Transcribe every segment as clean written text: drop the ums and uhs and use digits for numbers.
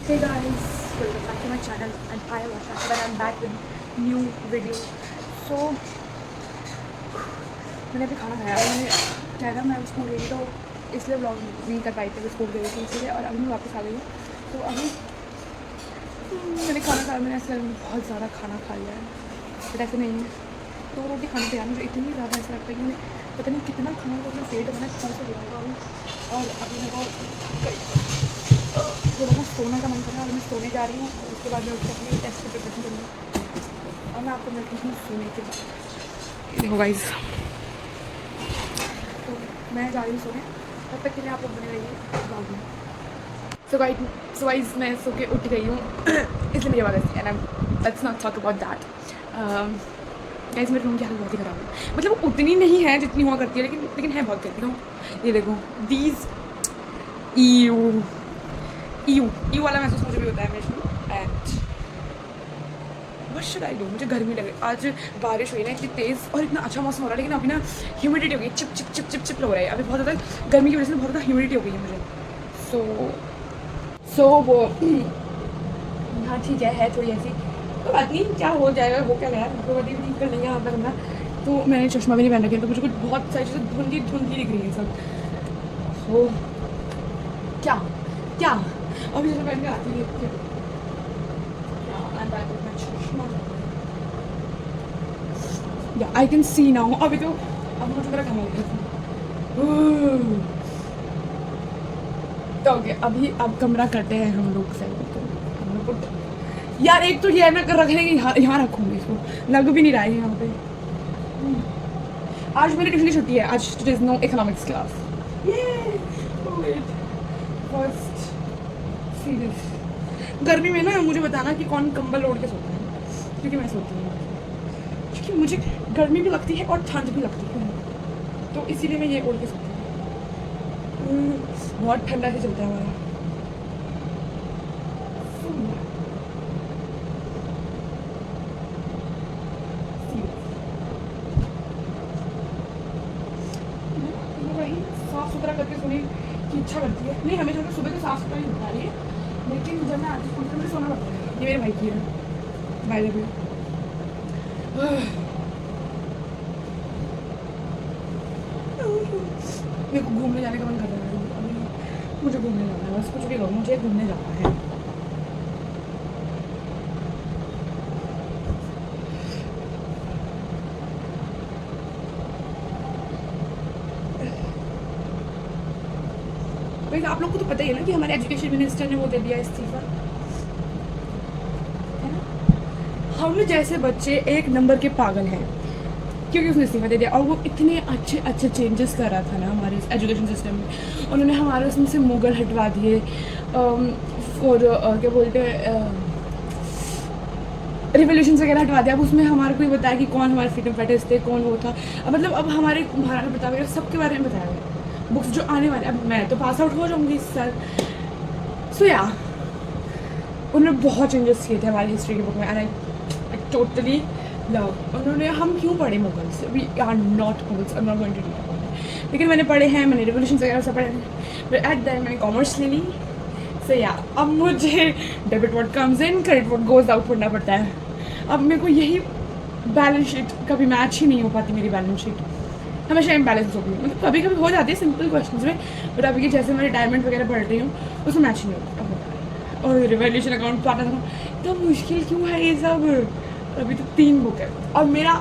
Hey guys, welcome back to my channel and I am Asha but I'm back with new video. So मैंने अभी खाना खाया और मैंने क्या था मैं स्कूल गई थी तो इसलिए व्लॉग नहीं कर पाई थी, स्कूल गई थी इसलिए, और अभी मैं वापस आ गई हूँ। तो अभी मैंने खाना खाया, मैंने ऐसे बहुत ज़्यादा खाना खा लिया है बट ऐसे नहीं है। तो रोटी खाने पे यार मुझे इतनी ज़्यादा ऐसा लगता है कि मैं पता नहीं कितना खाना तो अपना पेट मैंने कौन से दिया होगा। और अभी मेरे को थोड़ा सा सोने का मन कर रहा है और मैं सोने जा रही हूँ और उसके बाद मैं उसके अपनी टेस्ट की प्रिपरेशन करूँगी और मैं आपको मिलती हूँ सोने के बाद। देखो गाइस, तो मैं जा रही हूँ सोने, तब तक के लिए आप लोग बने रहिए ब्लॉग में। सो गाइस मैं सो के उठ गई हूँ इसलिए मेरी आवाज़ ऐसी and let's not talk about that. Guys मेरे रूम की हालत बहुत ही ख़राब है, मतलब उतनी नहीं है जितनी हुआ करती है लेकिन है बहुत करती हूँ। ये देखो दीज यू वाला महसूस मुझे भी होता है हमेशा। And what should I do, मुझे गर्मी लग रही। आज बारिश हुई ना इतनी तेज़ और इतना अच्छा मौसम हो रहा है, लेकिन अभी ना ह्यूमिडिटी हो गई, chip chip chip chip chip लग रहा है अभी बहुत ज़्यादा गर्मी की वजह से बहुत ज़्यादा ह्यूमिडिटी हो गई है मुझे। सो वो हाँ ठीक है थोड़ी ऐसी तो बात नहीं, क्या हो जाएगा हो क्या गया तो बात ठीक कर लेंगे यहाँ पर करना। तो मैंने चश्मा भी नहीं पहन रखा तो मुझे कुछ बहुत सारी चीज़ें धुंधली धुंधली दिख रही है सब। सो क्या क्या अभी जैसे पहन के आती है या आई कैन सी नाउ। अभी तो अब मुझे मेरा कमाल तो ओके अभी अब कमरा करते हैं हम लोग से। तो हम लोग को यार एक तो ये है ना रखने की यहाँ रखूँगी इसको, लग भी नहीं रहा है यहाँ पे। आज मेरी ट्यूशन की छुट्टी है, आज today is no economics class. First serious गर्मी में ना मुझे बताना कि कौन कंबल ओढ़ के सोता है, क्योंकि मैं सोती हूँ, क्योंकि मुझे गर्मी भी लगती है और ठंड भी लगती है तो इसीलिए मैं ये ओढ़ के सोती हूँ। बहुत ठंडा से चलता है हमारा। वही साफ सुथरा करके सोने की इच्छा करती है, नहीं हमेशा तो सुबह तो साफ सुथरा ही होता है, लेकिन जब मैं आती हूँ तो मुझे सोना पड़ता है। ये मेरे भाई की है बाय द वे। मेरे को घूमने जाने का मन कर रहा है अभी, मुझे घूमने जाना है, बस कुछ भी करो मुझे घूमने जाना है। वैसे आप लोग को तो पता ही है ना कि हमारे एजुकेशन मिनिस्टर ने वो दे दिया इस्तीफा, है ना। हम जैसे बच्चे एक नंबर के पागल हैं क्योंकि उसने इस्तीफा दे दिया, और वो इतने अच्छे अच्छे चेंजेस कर रहा था ना हमारे एजुकेशन सिस्टम में। उन्होंने हमारे उसमें से मुगल हटवा दिए और क्या बोलते हैं रिवोल्यूशन वगैरह हटवा दिया। अब उसमें हमारे को ही बताया कि कौन हमारे फ्रीडम फाइटर्स थे, कौन वो था। अब मतलब अब हमारे महाराणा प्रताप वगैरह सबके बारे में बताया गया, बुक्स जो आने वाले। अब मैं तो पास आउट हो जाऊँगी इस साल। सो या उन्होंने बहुत चेंजेस किए थे हमारी हिस्ट्री की बुक में एंड आई टोटली लव। उन्होंने हम क्यों पढ़े Mughals, we are not Mughals, I am not going to read about it, लेकिन मैंने पढ़े हैं, मैंने रिवोल्यूशन वगैरह सब पढ़े हैं। बट एट दैट मैंने कॉमर्स ले ली। सो या अब मुझे debit what comes in credit what goes out पढ़ना पड़ता है। अब मेरे को यही बैलेंस शीट कभी मैच ही नहीं हो पाती, मेरी बैलेंस शीट हमेशा इम्बैलेंस होती है। मतलब कभी कभी हो जाती है सिंपल क्वेश्चंस में, बट अभी जैसे मैं रिटायरमेंट वगैरह पढ़ रही हूँ उसमें मैच नहीं होता। और रिवोल्यूशन अकाउंट पाता था तो मुश्किल क्यों है ये सब। अभी तो 3 बुक है और मेरा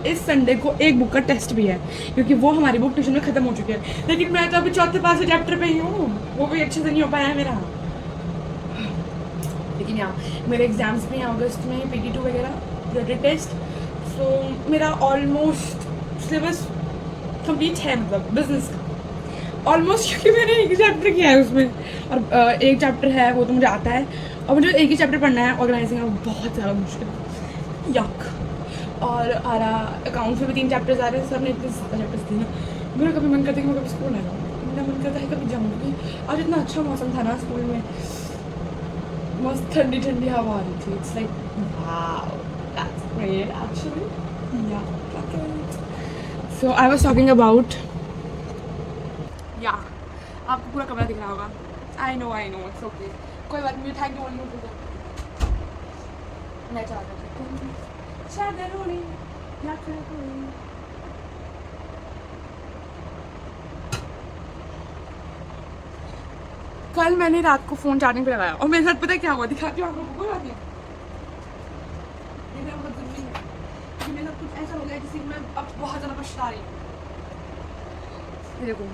इस संडे को 1 बुक का टेस्ट भी है, क्योंकि वो हमारी बुक ट्यूशन में ख़त्म हो चुकी है। लेकिन मैं तो अभी 4थे-5थे चैप्टर पे ही हूँ, वो भी अच्छे से नहीं हो पाया है मेरा। लेकिन यहाँ मेरे एग्ज़ाम्स भी हैं अगस्त में, PT2 वगैरह क्रेडिट टेस्ट। सो मेरा ऑलमोस्ट सिलेबस कंप्लीट है, मतलब बिजनेस का ऑलमोस्ट, क्योंकि मैंने एक ही चैप्टर किया है उसमें और एक चैप्टर है वो तो मुझे आता है और मुझे एक ही चैप्टर पढ़ना है। ऑर्गेनाइजिंग में बहुत ज़्यादा मुश्किल यक। और आ रहा अकाउंट्स में भी 3 चैप्टर्स आ रहे हैं, सब ने इतने ज़्यादा चैप्टर्स दिए ना, मेरा कभी मन करता है कि मैं कभी स्कूल ना जाऊँ, मेरा मन करता है कभी जाऊँगी। आज इतना अच्छा मौसम था ना स्कूल में, मस्त ठंडी ठंडी हवा आ रही थी। It's like wow that's great actually. या सो आई वाज टॉकिंग अबाउट या आपको पूरा कमरा दिख रहा होगा। I know it's okay. कोई बात नहीं, थैंक यू बोलिए मैं चाहता हूँ चादर होनी या फिर कोई। कल मैंने रात को फ़ोन चार्जिंग पे लगाया और मेरे साथ पता है क्या हुआ, दिखाती हूँ आपको। कोई बात नहीं, ये मेरा बहुत ज़रूरी है कि मेरे साथ कुछ ऐसा हो गया जिससे मैं अब बहुत ज़्यादा पछता रही हूँ। ये देखो,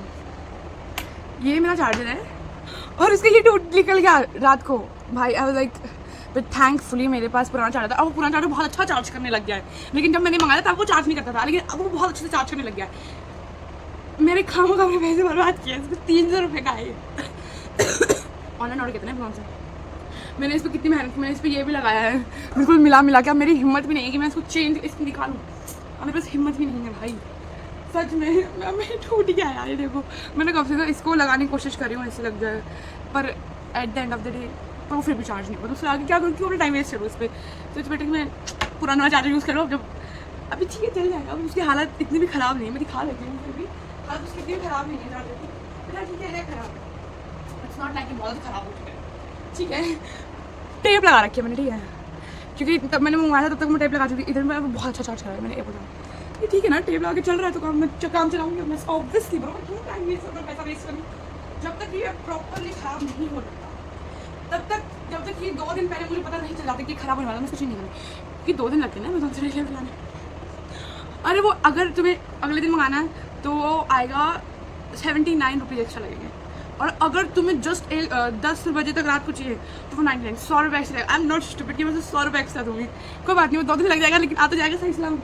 ये मेरा चार्जर है और इसका ये टूट निकल गया रात को। भाई I was like, but thankfully मेरे पास पुराना चार्जर था। अब वो पुराना चार्जर बहुत अच्छा चार्ज करने लग गया है, लेकिन जब मैंने मंगाया तब वो चार्ज नहीं करता था, लेकिन अब वो बहुत अच्छे से चार्ज करने लग गया है। मेरे खामों का पैसे बर्बाद किया, इस पर 300 रुपये का है। ऑनलाइन ऑर्डर कितने फोन से मैंने इस पर कितनी मेहनत की, मैंने इस पर ये भी लगाया है बिल्कुल मिला के। अब मेरी हिम्मत भी नहीं है कि मैं इसको चेंज इसको निकालूँ, अब मेरे पास हिम्मत भी नहीं है भाई, सच में। मैं टूट गया यार। ये देखो, मैंने कब से इसको लगाने की कोशिश कर रही हूँ ऐसे लग जाए, पर at the end of the day तो फिर भी चार्ज नहीं होता। उससे आगे क्या करूँ, क्यों अपना टाइम वेस्ट करूँ उस पर। तो इस बेटे मैं पुराना चार्जर यूज़ करूँ। जब अभी ठीक है चल जाएगा, अब उसकी हालत इतनी भी ख़राब नहीं है, मैं दिखा लेती हूँ, फिर भी हालत उसकी इतनी भी ख़राब नहीं है चार्जर की। ठीक है ख़राब, इट्स नॉट लाइक बहुत ख़राब हो चुका है, ठीक है। टेप लगा रखी है मैंने, ठीक है, क्योंकि तब मैंने मंगवाया था तब तक मैं टेप लगा चुकी थी। इधर मैं बहुत अच्छा चार्ज करा है मैंने, ये बोला ठीक है ना, टेप लगा के चल रहा है तो काम चलाऊँगी मैं ऑब्वियसली ब्रो। क्यों टाइम वेस्ट करना, पैसा वेस्ट करना। जब तक ये प्रॉपरली ख़राब नहीं हो जाता तब तक, जब तक ये 2 दिन पहले मुझे पता नहीं चल जाता कि ख़राब होने वाला, मैं कुछ नहीं करूँ कि 2 दिन लगते हैं ना मैं से लाने। अरे वो अगर तुम्हें अगले दिन मंगाना है तो वो आएगा 79 रुपीज़ एक्स्ट्रा लगेंगे, और अगर तुम्हें जस्ट 10 बजे तक रात को चाहिए तो वो 99 100 रुपये एक्स्ट्रा लगेगा। आई एम नॉट स्टूपिड कि मैं 100 रुपये एक्स्ट्रा दूँगी, कोई बात नहीं, वो 2 दिन लग जाएगा, लेकिन आ तो जाएगा सही सलाम।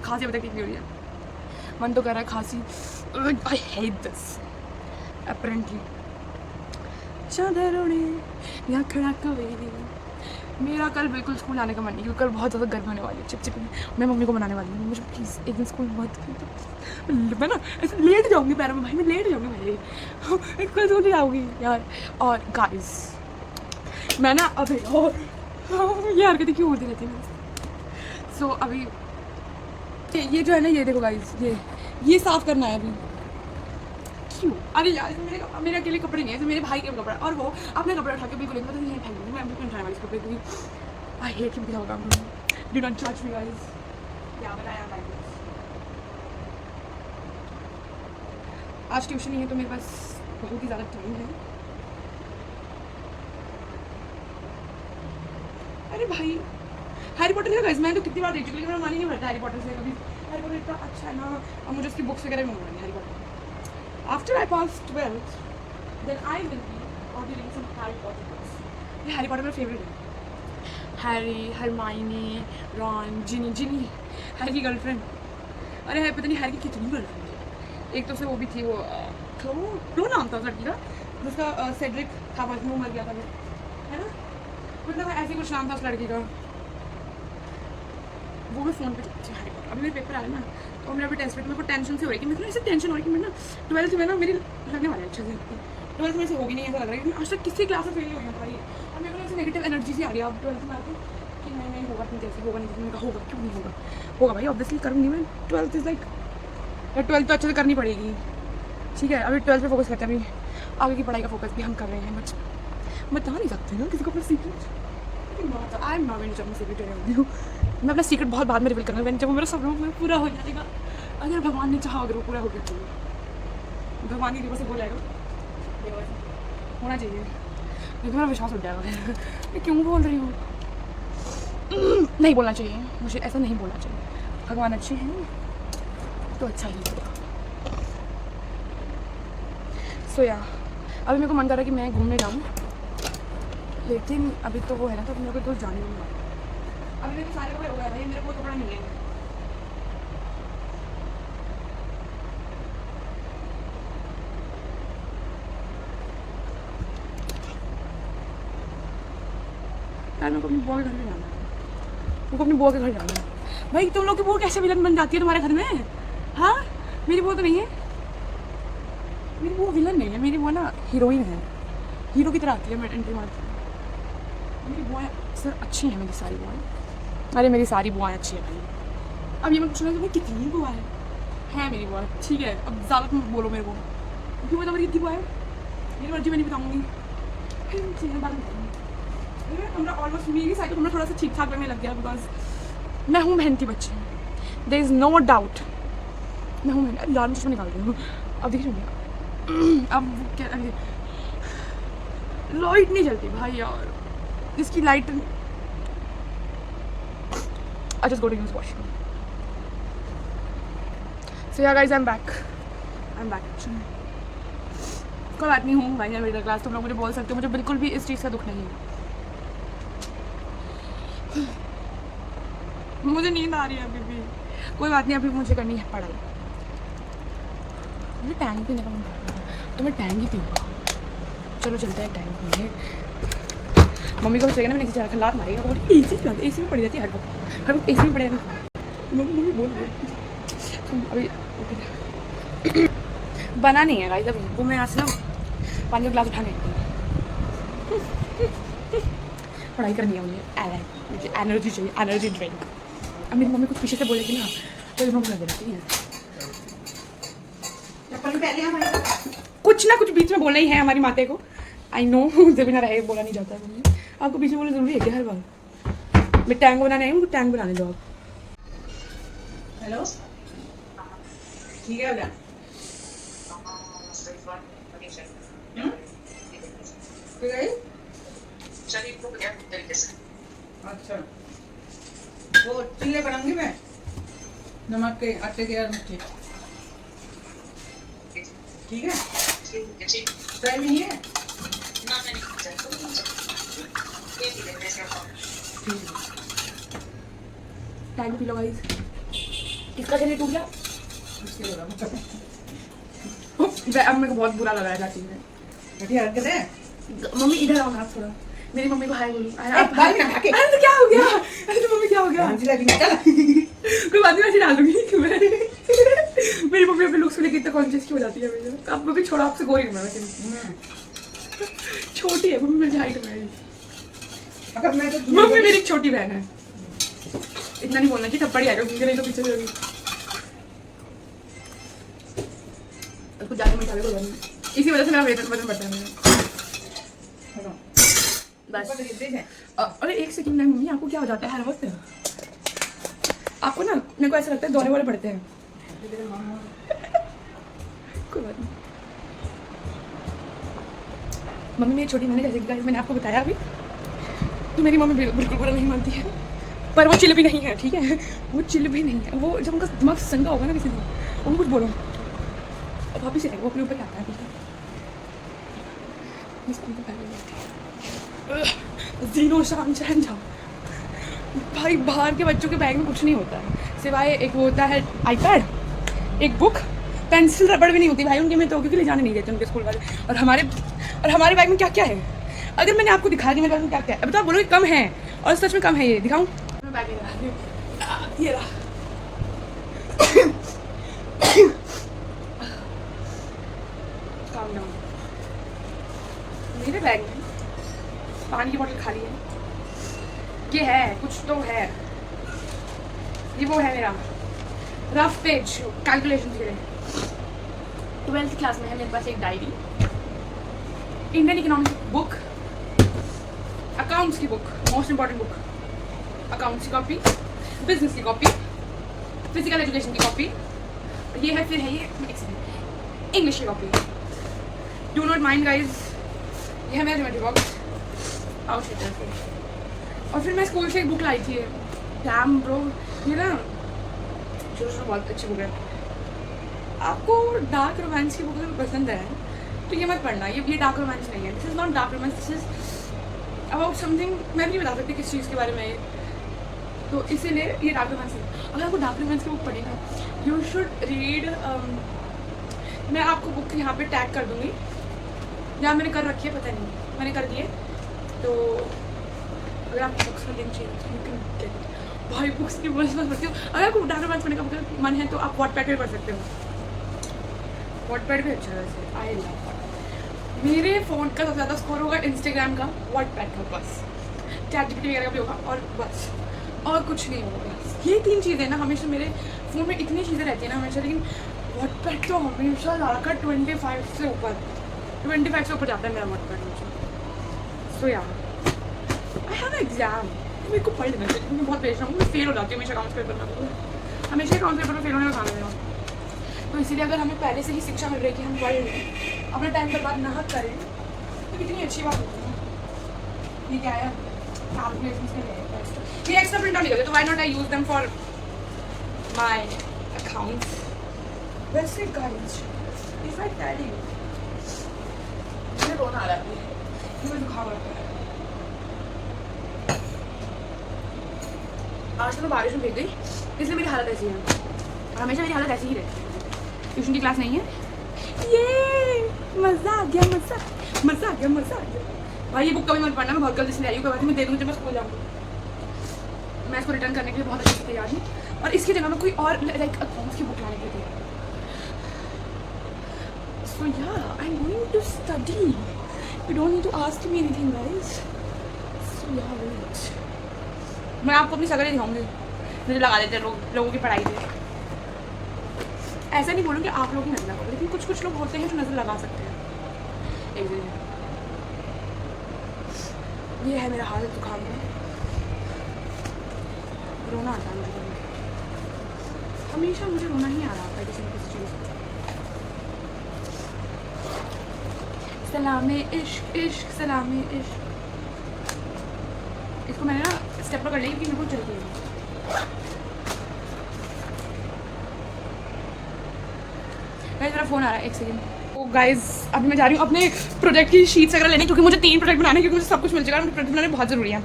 खांसी अभी तक ठीक नहीं हो रही है, मन तो कर रहा है खांसी। I hate this apparently. चादर ओढ़े या खड़ा कवेरी। मेरा कल बिल्कुल स्कूल आने का मन नहीं, क्योंकि कल बहुत ज़्यादा गर्म होने वाली है, चिपचिप। मैं मम्मी को मनाने वाली हूँ, मुझे प्लीज़ एक दिन स्कूल मत, मैं ना ऐसे लेट जाऊँगी पैरों में भाई, मैं लेट जाऊँगी भाई, कल स्कूल जाऊँगी यार। और गाइस मैं ना अभी और ये हरकतें क्यों होती रहती है। सो अभी ये जो है ना, ये देखो गाइस, ये साफ़ करना है अभी। क्यों? अरे यार मेरे अकेले कपड़े नहीं है, तो मेरे भाई के कपड़ा, और वो अपने कपड़े उठा के बिल्कुल तो नहीं फेंक दूँगी मैं, बिल्कुल उठाने वाली इस कपड़े को। आई हेट हिम होगा। डू नॉट जज मी गाइस। क्या बताया भाई, आज ट्यूशन नहीं है तो मेरे पास बहुत ही ज़्यादा टाइम है। अरे भाई हैरी पॉटर है गाइस, मैंने तो कितनी बार देख चुकी, लेकिन मेरा मन ही नहीं भरता हैरी पॉटर से कभी। हैरी पॉटर इतना अच्छा है ना, और मुझे उसकी बुक्स वगैरह भी मंगवानी है Harry Potter. After I pass 12th, then I will be ordering some Harry Potter books. ये हैरी पॉटर मेरा फेवरेट है। हैरी, हरमाइनी, रॉन, जिनी, हैरी की गर्लफ्रेंड। अरे है पता नहीं हैरी की कितनी गर्लफ्रेंड थी। एक तो से वो भी थी, वो क्लो नाम था उस लड़की का, जिसका सेड्रिक था, बाद में मर गया था, है ना, मतलब ऐसे कुछ नाम था उस लड़की का। वो मैं फ़ोन पे हैरी पॉटर। अभी मेरे पेपर आया ना, तो मेरा अभी टेस्ट, मेरे को टेंशन से हो रही है कि मेरे को ऐसे टेंशन हो रही है कि मैं ना 12th में ना मेरी लगने वाला है अच्छे से। 12th में से होगी नहीं ऐसा लग रहा है, क्योंकि आज तक किसी क्लास में फेल नहीं हुई है भाई, और मेरे को ऐसे नेगेटिव एनर्जी से आ रही है अब 12th में आके कि नहीं होगा, नहीं जैसे होगा नहीं, मैंने कहा होगा, क्यों नहीं होगा भाई, ऑब्वियसली करूँगी मैं। 12th इज़ लाइक 12th तो अच्छे से करनी पड़ेगी, ठीक है। अभी 12th पे फोकस करते हैं, अभी आगे की पढ़ाई का फोकस भी हम कर रहे हैं, बट बता नहीं सकते ना किसी को अपना secret. I am not going to tell my secret. मैं अपना सीक्रेट बहुत बाद में रिवील करूँगा, जब वो मेरा सपना पूरा हो जाएगा, अगर भगवान ने चाहा, अगर वो पूरा हो गया तो भगवान की कृपा से बोल जाएगा, होना चाहिए, क्योंकि मेरा विश्वास उठ जाएगा। मैं क्यों बोल रही हूँ, नहीं बोलना चाहिए मुझे, ऐसा नहीं बोलना चाहिए। भगवान अच्छे हैं तो अच्छा ही होगा। सो या अभी मेरे को मन कर रहा है कि मैं घूमने जाऊँ, लेकिन अभी तो वो है ना, तो मेरे को तो जाने नहीं वाला। अभी मेरे सारे कपड़े हो गए भाई, मेरे को कपड़ा नहीं है। यार मेरे को अपनी बुआ के घर में जाना है, मेरे को अपनी बुआ के घर जाना है। भाई तुम लोग की बुआ कैसे विलन बन जाती है तुम्हारे घर में? हाँ, मेरी बुआ तो नहीं है, मेरी बुआ विलन नहीं है, मेरी बुआ ना हीरोइन है, हीरो की तरह आती है, मैं एंट्री मारती हूँ। मेरी बुआएं सर अच्छी हैं, मेरी सारी बुआएं, अरे मेरी सारी बुआएं अच्छी है भाई। अब ये मैं पूछना तुम्हें कितनी बुआ है मेरी बुआ, ठीक है, अब ज़्यादा तुम बोलो मेरे को, क्यों बता मेरी कितनी बुआ है? मेरी मर्जी मैं नहीं बताऊँगी, हमरा ऑलमोस्ट मेरी साइड हमरा थोड़ा सा ठीक ठाक लगने लग गया बिकॉज मैं हूँ मेहनती बच्ची, देयर इज़ नो डाउट मैं हूँ मेहनत। यार मुझे निकाल दूँ अब देख रही हूँ अब क्या लाइट नहीं जलती भाई यार, इसकी light I just go to use washroom. So yeah guys, I'm back. Actually. कोई बात नहीं हूँ भाई मैं मिडिल क्लास, तुम लोग मुझे बोल सकते हो, मुझे बिल्कुल भी इस चीज़ का दुख नहीं है। मुझे नींद आ रही है अभी भी, कोई बात नहीं, अभी मुझे करनी है पढ़ाई। मुझे टैंक पीने का मन कर रहा है तो मैं टैंक ही पीऊँगा। चलो चलते हैं टैंक पीने। मम्मी को चाहिए ना, मैंने किसी खिलाफ मारेगा, वो एसी में पड़ी रहती है हर वक्त एसी में पड़े रहती। मम्मी बोल रही अभी बना नहीं है गाइस, अभी वो मैं आज ना पानी का ग्लास उठाने पढ़ाई करनी है मुझे एनर्जी चाहिए, एनर्जी ड्रिंक। अब मेरी मम्मी कुछ पीछे से बोलेगी ना तो मम्मी लग जाती है, कुछ ना कुछ बीच में बोलना ही है हमारी माते को। आई नो जब बिना रहे बोला नहीं जाता है मम्मी, आपको बीच में बोलना जरूरी है क्या हर बार? मैं टैंक बनाने आई हूँ, मुझे टैंक बनाने दो आप। हेलो ठीक है क्या? अच्छा वो चिल्ले बनाऊंगी मैं, नमक के आटे के मुट्ठी, ठीक है? चाय भी नहीं है? Tank P low guys. किसका चलिए टूट गया? अब मेरे को बहुत बुरा लगा है जाती में। मम्मी इधर आओ ना थोड़ा, मेरी मम्मी को हाय बोलो। अरे तो क्या हो गया? अरे तो मम्मी क्या हो गया? कोई बात नहीं, मैं डालूंगी मेरी मम्मी अपने लुक्स को लेकर इतना कॉन्शियस क्यों हो जाती है? अब मम्मी छोड़ा, आपसे गोरी हूँ मैं वैसे, छोटी है मम्मी मेरी हाइट में। मम्मी मेरी छोटी बहन है, इतना नहीं बोलना चाहिए, थप्पड़ ही आएगा क्योंकि नहीं तो पीछे भी कुछ ज़्यादा मीठा भी बोला नहीं, इसी वजह से मेरा वजन बढ़ता है मेरा। बस अरे एक सेकंड में मम्मी, आपको क्या हो जाता है हर वक्त? आपको ना मेरे को ऐसा लगता है दौरे वाले पड़ते हैं। कोई बात नहीं, मम्मी मेरी छोटी, मैंने जैसे मैंने आपको बताया अभी, तो मेरी मम्मी बिल्कुल बुरा नहीं मानती है, पर वो चिल भी नहीं है, ठीक है? वो चिल भी नहीं है, वो जब उनका दिमाग संगा होगा ना किसी दिन, उनको कुछ बोलो अब वापिस से वो अपने ऊपर आता है, ठीक है? जीनो शाम चैन जाओ भाई, बाहर के बच्चों के बैग में कुछ नहीं होता है सिवाय एक वो होता है आईपैड, एक बुक, पेंसिल, रबड़ भी नहीं होती भाई उनके में, तो क्योंकि ले जाने नहीं देते उनके स्कूल वाले। और हमारे बैग में क्या क्या है? अगर मैंने आपको दिखा दी मेरे बैग में क्या क्या है, अब तो आप बोलोगे कम है, और सच में कम है। ये दिखाऊं? मैं बैग ले रहा हूँ, ये रहा। Calm down. मेरे बैग में पानी की बोतल खाली है, ये है कुछ तो है, ये वो है मेरा रफ पेज कैलकुलेशन के लिए। 12th क्लास में है मेरे पास एक diary, Indian economics book, accounts की book, most important book, accounts की कॉपी, बिजनेस की कॉपी, फिजिकल एजुकेशन की कॉपी, ये है फिर है ये इंग्लिश की copy. Do not mind guys, ये है मेरा ज्योमेट्री बॉक्स, और फिर मैं स्कूल से एक बुक लाई थी, डैम ब्रो, ये ना शुरू बहुत अच्छी बुक है। आपको डार्क रोमांस की बुक अगर पसंद है तो ये मत पढ़ना, ये डार्क रोमांस नहीं है, this is not dark romance, this is about something, मैं भी नहीं बता सकती किस चीज़ के बारे में, तो इसीलिए ये डार्क रोमांस है। अगर आपको डार्क रोमांस की बुक पढ़ी ना, यू शुड रीड, मैं आपको बुक यहाँ पे टैग कर दूँगी, जहाँ मैंने कर रखी है पता नहीं, मैंने कर दिए, तो अगर आपको बुक्स का लिंक चाहिए तो यू कैन गेट भाई, बुक्स की बस पढ़ती हूँ। अगर आपको डार्क रोमांस पढ़ने का मन है तो आप वॉटपैड पे पढ़ सकते हो, वॉटपैड भी अच्छा है वैसे, आई लव। मेरे फ़ोन का सबसे ज़्यादा स्कोर होगा इंस्टाग्राम का, वॉटपैड का बस, चैटजीपीटी वगैरह का भी होगा, और बस और कुछ नहीं होगा। ये 3 चीज़ें ना हमेशा मेरे फ़ोन में, इतनी चीज़ें रहती हैं ना हमेशा, लेकिन वॉटपैड तो हमेशा ज़्यादा 25 से ऊपर, 25 से ऊपर जाता है मेरा मोड करना। सो यार आई हैव एग्जाम, मेरे को पढ़ लेना चाहिए। मैं बहुत परेशान हूँ, मैं फेल हो जाती हूँ हमेशा अकाउंट्स पेपर में, हमेशा अकाउंट्स पेपर में फेल होने का काम है। तो इसीलिए अगर हमें पहले से ही शिक्षा मिल रही है कि हम पढ़ लें, अपना टाइम बर्बाद ना करें, तो कितनी अच्छी बात होती है। ये क्या है, ये एक्स्ट्रा प्रिंट आउट निकलते, तो why not I use them for my accounts. वैसे guys if I tell you, मुझे रोना आ रहा है, मुझे जुकाम आता है। आज तो मैं बारिश में भीग गई, इसलिए मेरी हालत ऐसी है, और हमेशा मेरी हालत ऐसी ही रहती है। ट्यूशन की क्लास नहीं है, ये मज़ा आ गया, मज़ा आ गया, मज़ा आ गया। भाई ये बुक कभी मत पढ़ना, मैं बहुत गलती से ले आई हूँ, कभी मैं दे दूँगी जब मैं स्कूल जाऊँगी। मैं इसको रिटर्न करने के लिए बहुत अच्छे से तैयार हूँ, और इसकी जगह मैं कोई और लाइक अकाउंट्स की बुक लाने के लिए तैयार। So yeah I am going to study, you don't need to ask me anything guys. So yeah wait, मैं आपको अपनी शक्ल दिखाऊंगी, मुझे लगा देते हैं लोगों की पढ़ाई पे। ऐसा नहीं बोलूँ कि आप लोग ही नजर लगाओ, लेकिन कुछ लोग होते हैं जो नजर लगा सकते हैं। एक दिन ये है मेरा हाल जुकाम में, रोना आता है मुझे, हमेशा मुझे रोना ही आ रहा होता है किसी न किसी चीज़ में। सलामे इश्क इश्क सलामे इश्क, इसको मैंने ना स्टेप पर कर लिया क्योंकि मेरे को जल्दी है। मेरा फ़ोन आ रहा है, एक सेकेंड। तो गाइज अभी मैं जा रही हूँ अपने प्रोजेक्ट की शीट्स वगैरह लेने, क्योंकि मुझे 3 प्रोजेक्ट बनाने, क्योंकि मुझे सब कुछ मिल चुका है, मुझे प्रोजेक्ट बनाने बहुत ज़रूरी है।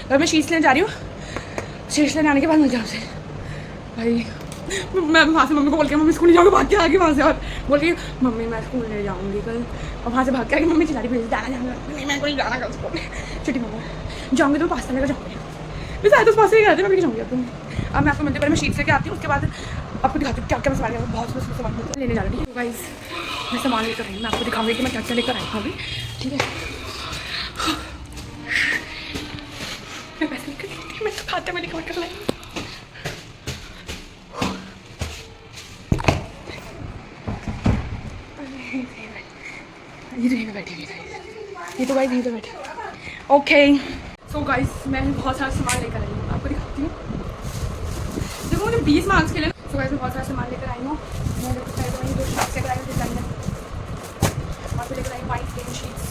तो मैं शीट्स लेने जा रही हूँ, शीट्स लेने आने के बाद मिल जाऊँ से भाई। मैं वहाँ से मम्मी को बोल के, मम्मी स्कूल नहीं जाऊँगी, भाग के आगे वहाँ से, और बोल के मम्मी मैं स्कूल नहीं जाऊँगी कल, और वहाँ से भाग के आगे मम्मी चिल्ला रही जाना नहीं, मैं कोई जाना कल स्कूल। छुट्टी मम्मा जाऊँगी तो पास्ता लेकर जाऊँगी, मैं शायद उस पास से गए थे, मैं लेके जाऊँगी। अब मैं आपको मिलते, पहले मैं शीट्स लेके आती हूँ, उसके बाद आपको दिखाती हूँ क्या क्या मैं सामान बहुत सामान लेने जा रही हूँ। गाइस मैं सामान लेकर आई, मैं आपको दिखाऊंगी कि मैं क्या क्या लेकर आई हूँ अभी, ठीक है। मैं पैसे लेकर आई थी, मैं तो खाते में लेकर कर लाई। ये तो यहीं पे बैठी हुई है, ये तो गाइस यहीं पे बैठी। ओके सो गाइस मैं बहुत सारा सामान लेकर आई हूँ, आपको दिखाती हूँ। देखो मुझे 20 मार्क्स के लिए, तो गाइस मैं बहुत सारा सामान लेकर आई हूँ। मैं जो शीट्स लेकर आई हूँ डिजाइनर, और फिर लेकर आई वाइट पेन शीट्स,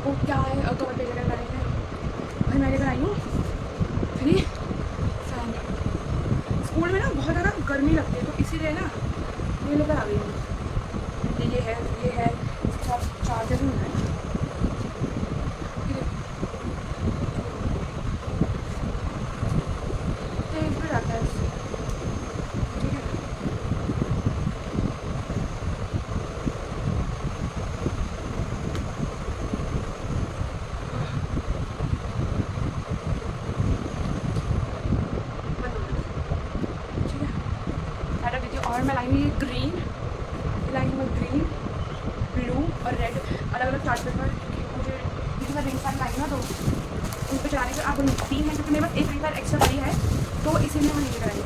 वो क्या है कवर पेज लेकर आई है, फिर मैं लेकर आई हूँ फ्री फैन। स्कूल में ना बहुत ज़्यादा गर्मी लगती है, तो इसीलिए ना ये लेकर आ गई हूँ। ये है इसके साथ चार्जर भी है। और मैं लाएंगी ग्रीन, लाएंगी मैं ग्रीन, ब्लू और रेड अलग अलग चार्ट पेपर, क्योंकि मुझे क्योंकि मैं रिंग फैन लाई ना, तो उन पर चलाने से आपको 3 है, क्योंकि मेरे पास एक रिंग फैन एक्स्ट्रा वाली है, तो इसीलिए मैं लेकर आई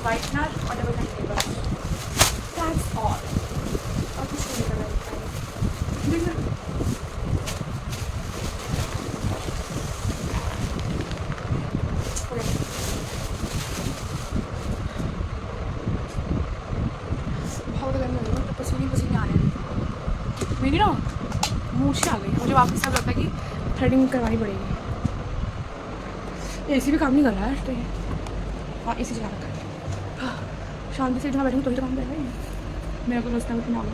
वाइटनर और double line paper, that's all, और कुछ नहीं लेकर आई। पसीने आ रहे हैं, मेरी ना मूछें आ गई, मुझे वापस सब लगता है कि थ्रेडिंग करवानी पड़ेगी। एसी भी काम नहीं कर रहा है, तो हाँ एसी चला रखा है। हाँ शांति से जहाँ बैठूँगी तो ही तो काम करेगा, मेरा को रास्ता में मांगा।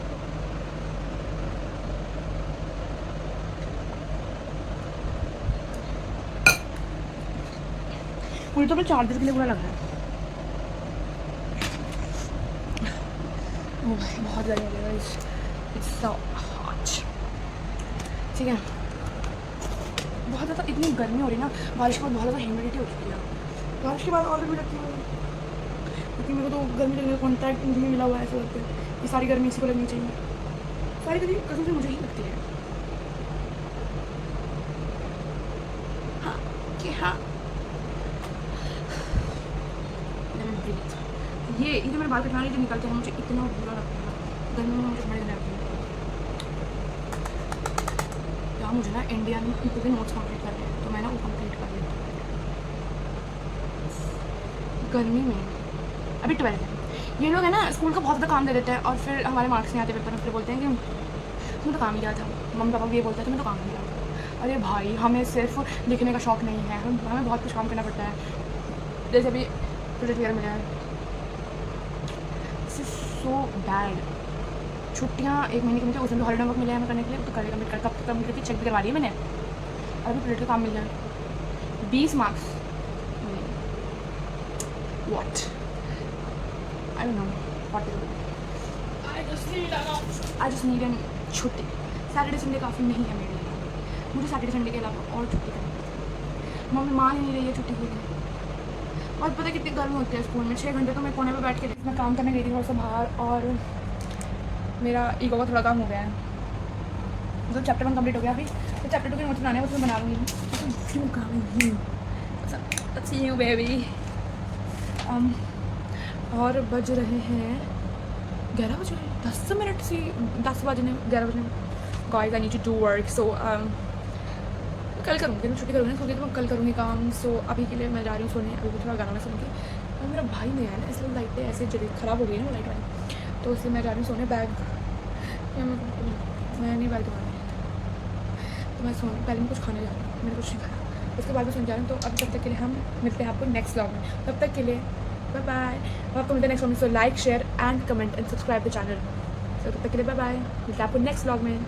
मुझे तो अपने चार्जर के लिए बुरा लग रहा है। बहुत गर्मी लग रहा है, इट्स सो हॉट, ठीक है। बहुत ज़्यादा इतनी गर्मी हो रही ना, बारिश के बाद बहुत ज़्यादा ह्यूमिडिटी हो चुकी है। बारिश के बाद और भी लगती है, क्योंकि मेरे को तो गर्मी लगने का कॉन्ट्रैक्ट मुझे मिला हुआ है, ऐसा लगता है कि सारी गर्मी इसी को लगनी चाहिए। सारी गर्मी कसम से मुझे ही लगती है। हाँ कि हाँ ये जो मेरे बाल कटवाने जो निकलते हैं, मुझे इतना बुरा लगता है गर्मी में, मुझे बड़े लगते हैं। मुझे ना इंडियन पीपल के नोट्स कंप्लीट करने हैं, तो मैं ना वो कंप्लीट कर लेती हूँ गर्मी में। अभी 12 है, ये लोग है ना स्कूल का बहुत ज़्यादा काम दे देते हैं और फिर हमारे मार्क्स नहीं आते पेपर में, फिर बोलते हैं कि तुम्हें तो काम दिया था। मम्मी पापा भी ये बोलते हैं तुम्हें तो काम दिया था। अरे भाई, हमें सिर्फ लिखने का शौक़ नहीं है, हमें बहुत कुछ काम करना पड़ता है। जैसे अभी प्रोजेक्ट वगैरह मिला है, सो बैड। छुट्टियाँ 1 महीने की मुझे, उसमें भी हॉलीडे वर्क मिला है हमें करने के लिए, तो करेगा कब तक कंप्लीट करके चेक भी करवा रही है मैंने। और अभी प्रोजेक्ट का काम मिल गया 20 marks. What? I don't know what to do. I just need an छुट्टी। सैटरडे संडे काफ़ी नहीं है मेरे लिए, मुझे सैटरडे संडे के अलावा और छुट्टी करनी है। मम्मी मान ही नहीं रही है छुट्टी के लिए। और पता है कितनी गर्मी होती है स्कूल में, 6 घंटे तो मैं कोने पे बैठ के मैं काम करने गई थी थोड़ा सा बाहर, और मेरा ईगो का थोड़ा काम हो गया है। तो चैप्टर 1 कंप्लीट हो गया, अभी तो चैप्टर 2 के नोट्स बनाने हैं, उसमें बना लूँगी। See you baby। और बज रहे हैं 11 बज रहे हैं, 10 मिनट से 10 बजने 11 बजने। Guys I need to do work, so कल करूँगी, मैं छुट्टी करूँगी ना, क्योंकि तो मैं कल करूँगी काम। सो अभी के लिए मैं जा रही हूँ सोने, अभी थोड़ा गाना सुनूँगी। और मेरा भाई नहीं आया ना, इसलिए लाइटें ऐसे जल्दी ख़राब हो गई ना लाइट वाली, तो इसलिए मैं जा रही हूँ सोने। बैग मैं नहीं बैग दबाने, तो मैं सोने पहले मैं कुछ खाने जा रही हूँ, मैंने कुछ नहीं खाया, उसके बाद मैं सोने जा रही हूँ। तो अभी तब तक के लिए हम मिलते हैं आपको नेक्स्ट व्लॉग में, तब तक के लिए बाय बाय। और आपको मिलते हैं नेक्स्ट व्लॉग में, so like share and comment and subscribe the channel. तो तब तक के लिए बाय बाय, मिलते हैं आपको नेक्स्ट व्लॉग में।